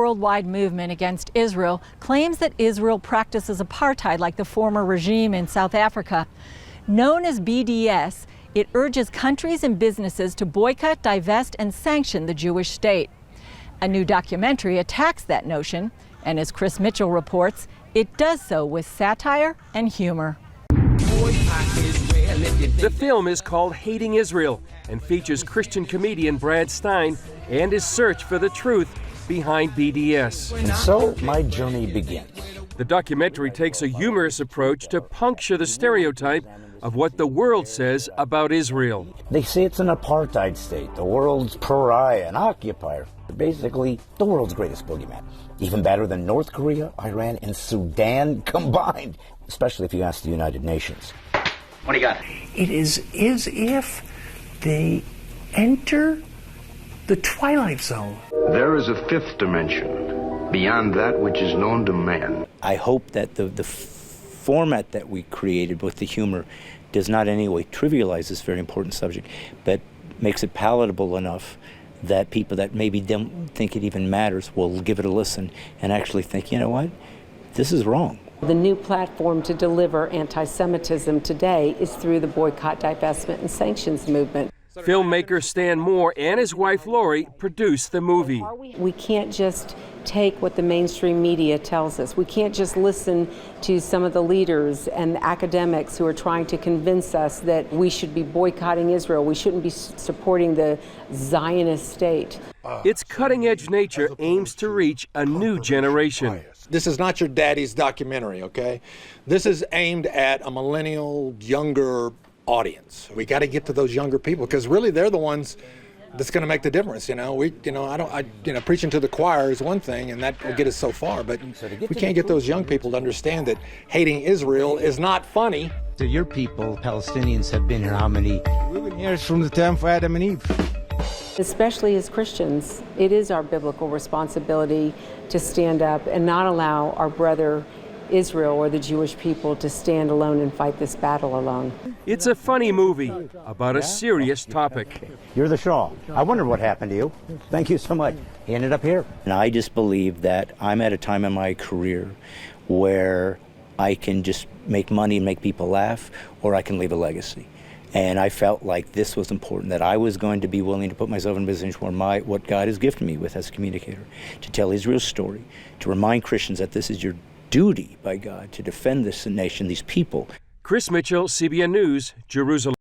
worldwide movement against Israel claims that Israel practices apartheid like the former regime in South Africa. Known as BDS, it urges countries and businesses to boycott, divest, and sanction the Jewish state. A new documentary attacks that notion, and as Chris Mitchell reports, it does so with satire and humor. The film is called Hating Israel and features Christian comedian Brad Stine and his search for the truth behind BDS. And so my journey begins. The documentary takes a humorous approach to puncture the stereotype of what the world says about Israel. They say it's an apartheid state, the world's pariah, an occupier. Basically, the world's greatest boogeyman. Even better than North Korea, Iran, and Sudan combined, especially if you ask the United Nations. What do you got? It is as if they enter the Twilight Zone. There is a fifth dimension, beyond that which is known to man. I hope that the format that we created with the humor does not in any way trivialize this very important subject, but makes it palatable enough that people that maybe don't think it even matters will give it a listen and actually think, you know what, this is wrong. The new platform to deliver anti-Semitism today is through the boycott, divestment, and sanctions movement. Filmmaker Stan Moore and his wife Lori produced the movie. We can't just take what the mainstream media tells us. We can't just listen to some of the leaders and the academics who are trying to convince us that we should be boycotting Israel. We shouldn't be supporting the Zionist state. Its cutting-edge nature aims to reach a new generation. This is not your daddy's documentary, okay? This is aimed at a millennial, younger audience. We got to get to those younger people because really they're the ones that's going to make the difference. Preaching to the choir is one thing, and that will get us so far. But we can't get those young people to understand that hating Israel is not funny. So your people, Palestinians, have been here how many? We've been here from the time for Adam and Eve. Especially as Christians, it is our biblical responsibility to stand up and not allow our brother Israel or the Jewish people to stand alone and fight this battle alone. It's a funny movie about a serious topic. You're the Shaw. I wonder what happened to you. Thank you so much. He ended up here. And I just believe that I'm at a time in my career where I can just make money and make people laugh, or I can leave a legacy. And I felt like this was important, that I was going to be willing to put myself in a position where what God has gifted me with as a communicator, to tell Israel's story, to remind Christians that this is your duty by God to defend this nation, these people. Chris Mitchell, CBN News, Jerusalem.